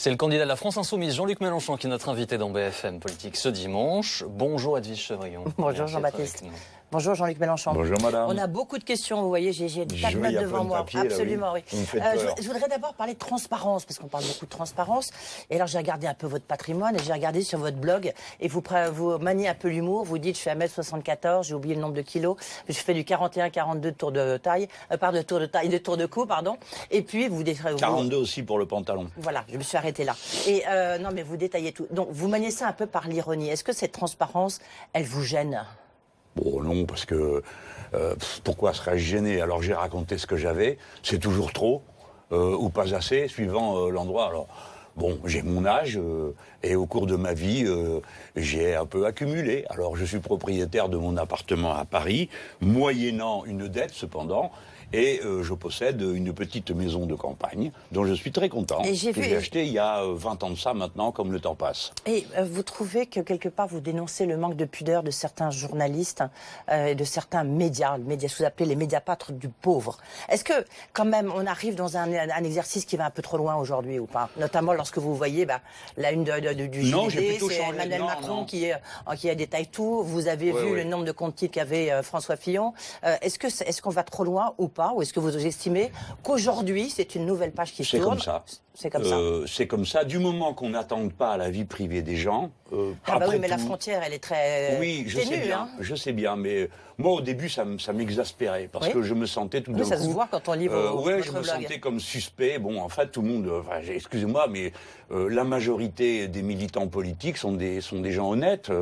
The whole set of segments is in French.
C'est le candidat de la France Insoumise, Jean-Luc Mélenchon, qui est notre invité dans BFM Politique ce dimanche. Bonjour Edwige Chevrillon. Bonjour Jean-Baptiste. Bonjour Jean-Luc Mélenchon. Bonjour madame. On a beaucoup de questions, vous voyez, j'ai une tas de notes devant moi. Papier, absolument, là, oui. Je voudrais d'abord parler de transparence, parce qu'on parle beaucoup de transparence. Et alors j'ai regardé un peu votre patrimoine, et j'ai regardé sur votre blog, et vous maniez un peu l'humour, vous dites je fais 1m74, j'ai oublié le nombre de kilos, je fais du 41-42 tours de taille, de tours de cou, pardon. Et puis vous... 42 aussi pour le pantalon. Voilà, je me suis arrêtée là. Et non mais vous détaillez tout. Donc vous maniez ça un peu par l'ironie. Est-ce que cette transparence, elle vous gêne ? Bon non, parce que pourquoi serais-je gêné? Alors j'ai raconté ce que j'avais, c'est toujours trop, ou pas assez, suivant l'endroit. Alors bon, j'ai mon âge, et au cours de ma vie, j'ai un peu accumulé. Alors je suis propriétaire de mon appartement à Paris, moyennant une dette cependant, et je possède une petite maison de campagne dont je suis très content. Et j'ai acheté il y a 20 ans de ça maintenant, comme le temps passe. Et vous trouvez que quelque part vous dénoncez le manque de pudeur de certains journalistes et de certains médias, ce que vous appelez les médiapâtres du pauvre. Est-ce que quand même on arrive dans un exercice qui va un peu trop loin aujourd'hui ou pas? Notamment lorsque vous voyez la une du JDD, c'est Emmanuel Macron qui détaille tout. Vous avez vu le nombre de comptes titres qu'avait François Fillon. Est-ce qu'on va trop loin ou pas? Ou est-ce que vous estimez qu'aujourd'hui, c'est une nouvelle page qui se tourne? C'est comme ça. C'est comme ça. C'est comme ça. Du moment qu'on n'attende pas à la vie privée des gens... ah bah oui, mais la frontière, elle est très oui, je ténue, sais bien, hein. je sais bien. Mais moi, au début, ça m'exaspérait. Parce que je me sentais tout d'un coup... ça se voit quand on lit votre blog. Je me sentais comme suspect. Bon, en fait, tout le monde... excusez-moi, mais la majorité des militants politiques sont des gens honnêtes.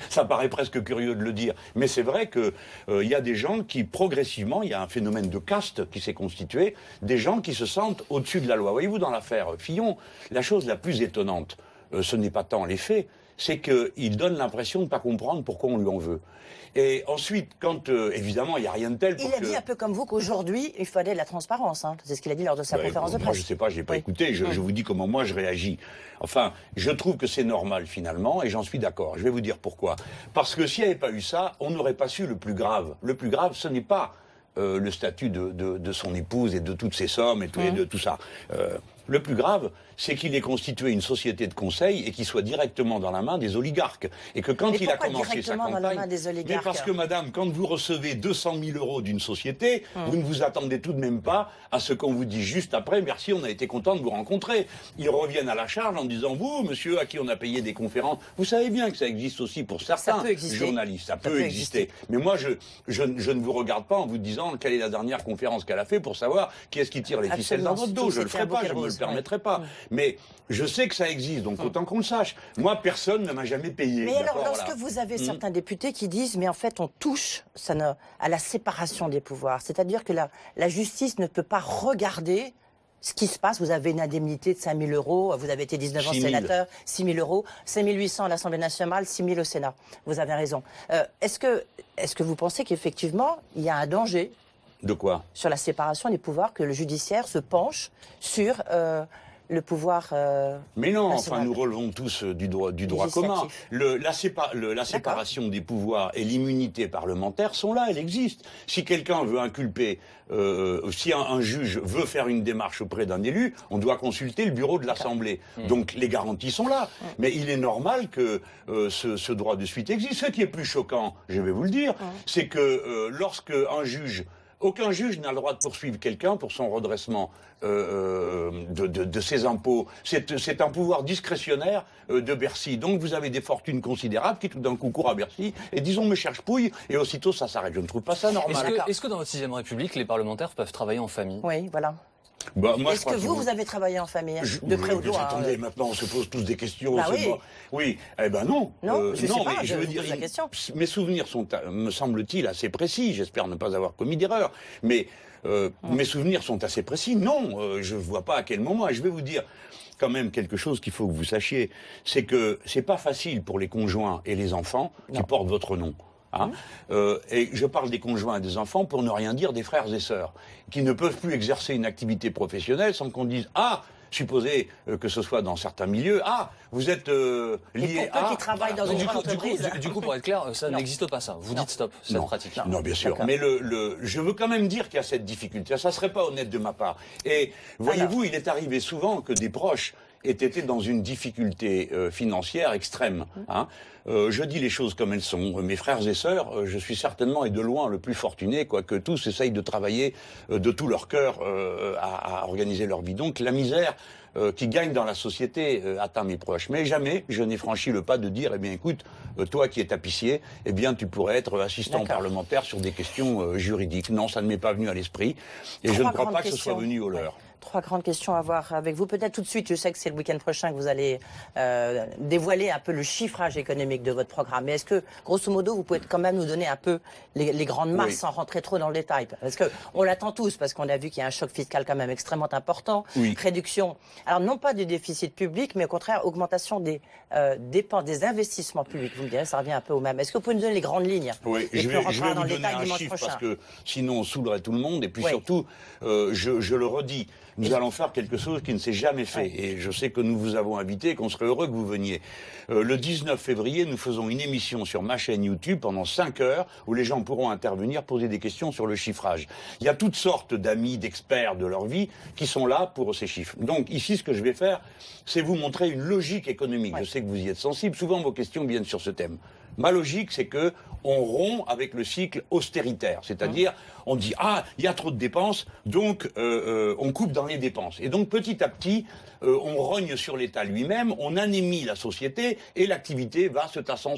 Ça paraît presque curieux de le dire. Mais c'est vrai qu'il y a des gens qui, progressivement, il y a un phénomène de caste qui s'est constitué, des gens qui se sentent au-dessus de la loi. Voyez-vous, dans l'affaire Fillon, la chose la plus étonnante, ce n'est pas tant les faits, c'est qu'il donne l'impression de ne pas comprendre pourquoi on lui en veut. Et ensuite, quand, évidemment, il n'y a rien de tel pour Il a dit un peu comme vous qu'aujourd'hui, il fallait de la transparence. Hein. C'est ce qu'il a dit lors de sa conférence de presse. Moi, je ne sais pas, je n'ai pas écouté. Je vous dis comment moi je réagis. Enfin, je trouve que c'est normal, finalement, et j'en suis d'accord. Je vais vous dire pourquoi. Parce que s'il n'y avait pas eu ça, on n'aurait pas su le plus grave. Le plus grave, ce n'est pas le statut de son épouse et de toutes ses sommes et de tout ça. Le plus grave, c'est qu'il ait constitué une société de conseil et qu'il soit directement dans la main des oligarques. Et que quand il a commencé sa campagne... dans la main des oligarques? Mais parce que, madame, quand vous recevez 200 000 euros d'une société, vous ne vous attendez tout de même pas à ce qu'on vous dise juste après « Merci, on a été content de vous rencontrer ». Ils reviennent à la charge en disant « Vous, monsieur, à qui on a payé des conférences ». Vous savez bien que ça existe aussi pour certains journalistes. Ça peut exister. Mais moi, je ne vous regarde pas en vous disant quelle est la dernière conférence qu'elle a fait pour savoir qui est-ce qui tire les ficelles dans votre dos. Je ne le ferai pas, je ne me le permettrai pas. Mais je sais que ça existe, donc autant qu'on le sache. Moi, personne ne m'a jamais payé. Mais alors, lorsque vous avez certains députés qui disent, mais en fait, on touche à la séparation des pouvoirs, c'est-à-dire que la justice ne peut pas regarder ce qui se passe. Vous avez une indemnité de 5 000 euros, vous avez été 19 ans sénateur, 6 000 euros, 5 800 à l'Assemblée nationale, 6 000 au Sénat. Vous avez raison. Est-ce que vous pensez qu'effectivement, il y a un danger? De quoi? Sur la séparation des pouvoirs, que le judiciaire se penche sur le pouvoir mais non, national. enfin, nous relevons tous du droit commun. La séparation des pouvoirs et l'immunité parlementaire sont là, elles existent. Si quelqu'un veut inculper, si un juge veut faire une démarche auprès d'un élu, on doit consulter le bureau de l'Assemblée. Donc les garanties sont là. Mais il est normal que ce droit de suite existe. Ce qui est plus choquant, je vais vous le dire, c'est que lorsque un juge... Aucun juge n'a le droit de poursuivre quelqu'un pour son redressement de ses impôts. C'est un pouvoir discrétionnaire de Bercy. Donc vous avez des fortunes considérables qui tout d'un coup courent à Bercy et disons me cherche pouille et aussitôt ça s'arrête. Je ne trouve pas ça normal. Est-ce que dans votre 6ème République, les parlementaires peuvent travailler en famille? Oui, voilà. Bah, est-ce que vous avez travaillé en famille, de près ou de loin? Attendez, maintenant on se pose tous des questions. Bah oui. Oui, eh ben non. Non, je sais pas, mais je veux dire, pose la question. Mes souvenirs sont, me semble-t-il, assez précis. J'espère ne pas avoir commis d'erreur. Mais mes souvenirs sont assez précis. Non, je ne vois pas à quel moment. Et je vais vous dire quand même quelque chose qu'il faut que vous sachiez. C'est que c'est pas facile pour les conjoints et les enfants qui portent votre nom. Hein et je parle des conjoints et des enfants pour ne rien dire des frères et sœurs qui ne peuvent plus exercer une activité professionnelle sans qu'on dise « Ah, supposé que ce soit dans certains milieux, ah, vous êtes lié à... qui travaillent dans une entreprise. Du coup, pour être clair, ça n'existe pas, ça. Vous dites stop, cette pratique. Non, bien sûr. Mais je veux quand même dire qu'il y a cette difficulté. Ça serait pas honnête de ma part. Et voyez-vous, il est arrivé souvent que des proches ait été dans une difficulté financière extrême. Hein. Je dis les choses comme elles sont. Mes frères et sœurs, je suis certainement et de loin le plus fortuné, quoique tous essayent de travailler de tout leur cœur à organiser leur vie. Donc la misère qui gagne dans la société atteint mes proches. Mais jamais je n'ai franchi le pas de dire, eh bien écoute, toi qui es tapissier, eh bien tu pourrais être assistant parlementaire sur des questions juridiques. Non, ça ne m'est pas venu à l'esprit et je ne crois pas que ce soit venu au leur. Trois grandes questions à voir avec vous. Peut-être tout de suite, je sais que c'est le week-end prochain que vous allez dévoiler un peu le chiffrage économique de votre programme. Mais est-ce que, grosso modo, vous pouvez quand même nous donner un peu les grandes masses sans rentrer trop dans le détail? Parce qu'on l'attend tous, parce qu'on a vu qu'il y a un choc fiscal quand même extrêmement important. Réduction, alors non pas du déficit public, mais au contraire, augmentation des dépenses, des investissements publics. Vous me direz, ça revient un peu au même. Est-ce que vous pouvez nous donner les grandes lignes? Oui, je vais vous donner un chiffre parce que sinon on saoulerait tout le monde. Et puis surtout, je le redis, nous allons faire quelque chose qui ne s'est jamais fait. Et je sais que nous vous avons invité et qu'on serait heureux que vous veniez. Le 19 février, nous faisons une émission sur ma chaîne YouTube pendant 5 heures où les gens pourront intervenir, poser des questions sur le chiffrage. Il y a toutes sortes d'amis, d'experts de leur vie qui sont là pour ces chiffres. Donc ici, ce que je vais faire, c'est vous montrer une logique économique. Je sais que vous y êtes sensible. Souvent, vos questions viennent sur ce thème. Ma logique, c'est que on rompt avec le cycle austéritaire, c'est-à-dire on dit il y a trop de dépenses, donc on coupe dans les dépenses. Et donc petit à petit, on rogne sur l'État lui-même, on anémie la société et l'activité va se tassant,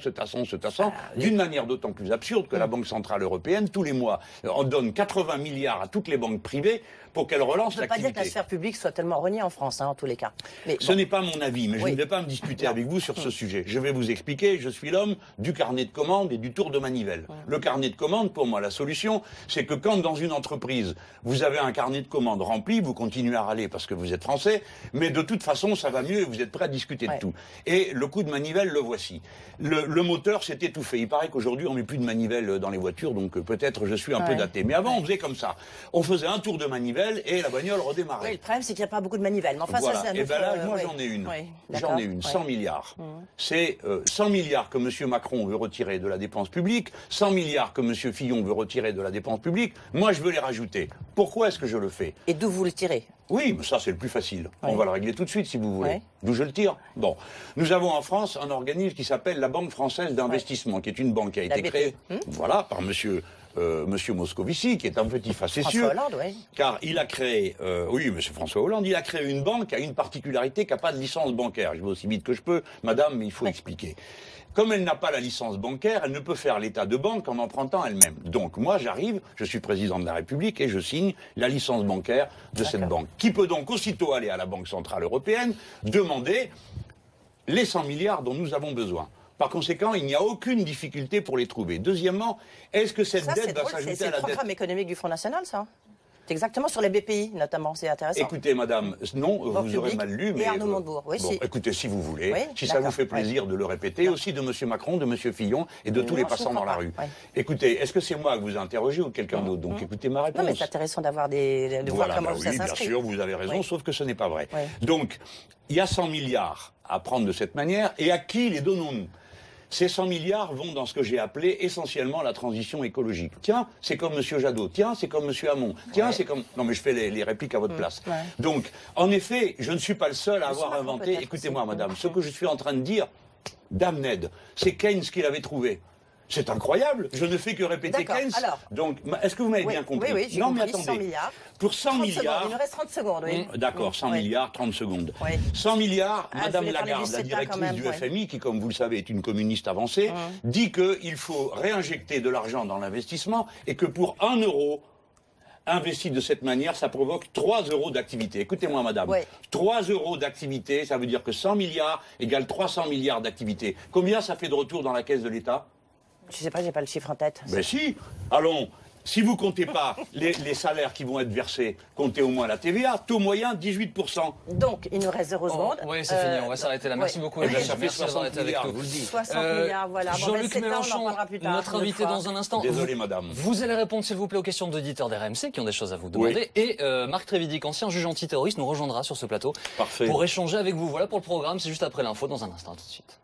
d'une manière d'autant plus absurde que la Banque Centrale Européenne, tous les mois, en donne 80 milliards à toutes les banques privées pour qu'elles relancent l'activité. Je ne veux pas dire que la sphère publique soit tellement rognée en France, en tous les cas. Mais ce n'est pas mon avis, mais je ne vais pas me disputer avec vous sur ce sujet. Je vais vous expliquer, je suis l'homme du carnet de commandes et du tour de manivelle. Le carnet de commandes, pour moi, la solution, c'est que quand dans une entreprise, vous avez un carnet de commandes rempli, vous continuez à râler parce que vous êtes français, mais de toute façon, ça va mieux et vous êtes prêt à discuter de tout. Et le coup de manivelle, le voici. Le moteur s'est étouffé. Il paraît qu'aujourd'hui, on met plus de manivelle dans les voitures, donc peut-être je suis un peu daté. Mais avant, on faisait comme ça. On faisait un tour de manivelle et la bagnole redémarrait. Oui, le problème, c'est qu'il n'y a pas beaucoup de manivelles. Mais enfin, voilà. ça, c'est un autre... Et ben là, moi, j'en ai une. J'en ai une, 100 milliards. C'est 100 milliards que M. Macron veut retirer de la dépense publique, 100 milliards que M. Fillon veut retirer de la dépense publique. Moi, je veux les rajouter. Pourquoi est-ce que je le fais? Et d'où vous le tirez? Oui, mais ça, c'est le plus facile. On va le régler tout de suite, si vous voulez. D'où je le tire. Bon. Nous avons en France un organisme qui s'appelle la Banque Française d'Investissement, qui est une banque qui a été créée, par Monsieur Moscovici, qui est un petit facétieux. François Hollande, car il a créé, Monsieur François Hollande, il a créé une banque qui a une particularité, qui n'a pas de licence bancaire. Je vais aussi vite que je peux, madame, mais il faut expliquer. Comme elle n'a pas la licence bancaire, elle ne peut faire l'état de banque en empruntant elle-même. Donc moi, j'arrive, je suis président de la République et je signe la licence bancaire de cette banque, qui peut donc aussitôt aller à la Banque Centrale Européenne, demander les 100 milliards dont nous avons besoin. Par conséquent, il n'y a aucune difficulté pour les trouver. Deuxièmement, est-ce que cette dette va s'ajouter à la dette? C'est le programme économique du Front National, ça? C'est exactement sur les BPI, notamment, c'est intéressant. Écoutez, madame, non, vous aurez mal lu, mais... Et Arnaud Montebourg, écoutez, si vous voulez, si ça vous fait plaisir de le répéter, aussi de M. Macron, de M. Fillon et de tous les passants dans la rue. Écoutez, est-ce que c'est moi que vous interrogez ou quelqu'un d'autre? Donc écoutez ma réponse. Non, mais c'est intéressant d'avoir de voir comment ça s'inscrit. Bien sûr, vous avez raison, sauf que ce n'est pas vrai. Donc, il y a 100 milliards à prendre de cette manière, et à qui les donnons-nous? Ces 100 milliards vont dans ce que j'ai appelé essentiellement la transition écologique. Tiens, c'est comme M. Jadot. Tiens, c'est comme M. Hamon. Tiens, c'est comme... Non, mais je fais les répliques à votre place. Donc, en effet, je ne suis pas le seul à avoir inventé... Écoutez-moi, madame, ce que je suis en train de dire, damned, c'est Keynes qui l'avait trouvé. C'est incroyable, je ne fais que répéter Keynes. Alors, donc, est-ce que vous m'avez bien compris? Oui, j'ai compris, 100 milliards. Pour 100 milliards... Il nous reste 30 secondes, oui. D'accord, 100 milliards, 30 secondes. 100 milliards, Madame Lagarde, la directrice du FMI, qui, comme vous le savez, est une communiste avancée, dit qu'il faut réinjecter de l'argent dans l'investissement et que pour 1 euro investi de cette manière, ça provoque 3 euros d'activité. Écoutez-moi, madame. 3 euros d'activité, ça veut dire que 100 milliards égale 300 milliards d'activité. Combien ça fait de retour dans la caisse de l'État? Je sais pas, j'ai pas le chiffre en tête. Ben si, allons. Si vous comptez pas les salaires qui vont être versés, comptez au moins la TVA, taux moyen 18%. Donc, il nous reste 0 secondes. Oui, c'est fini, on va s'arrêter là. Merci beaucoup. Ça fait 60 milliards, vous le dites. 60 milliards, voilà. Jean-Luc Mélenchon, notre invité dans un instant. Désolé, madame. Vous allez répondre, s'il vous plaît, aux questions d'auditeurs d'RMC qui ont des choses à vous demander. Et Marc Trévidic, ancien juge antiterroriste, nous rejoindra sur ce plateau pour échanger avec vous. Voilà pour le programme, c'est juste après l'info, dans un instant, tout de suite.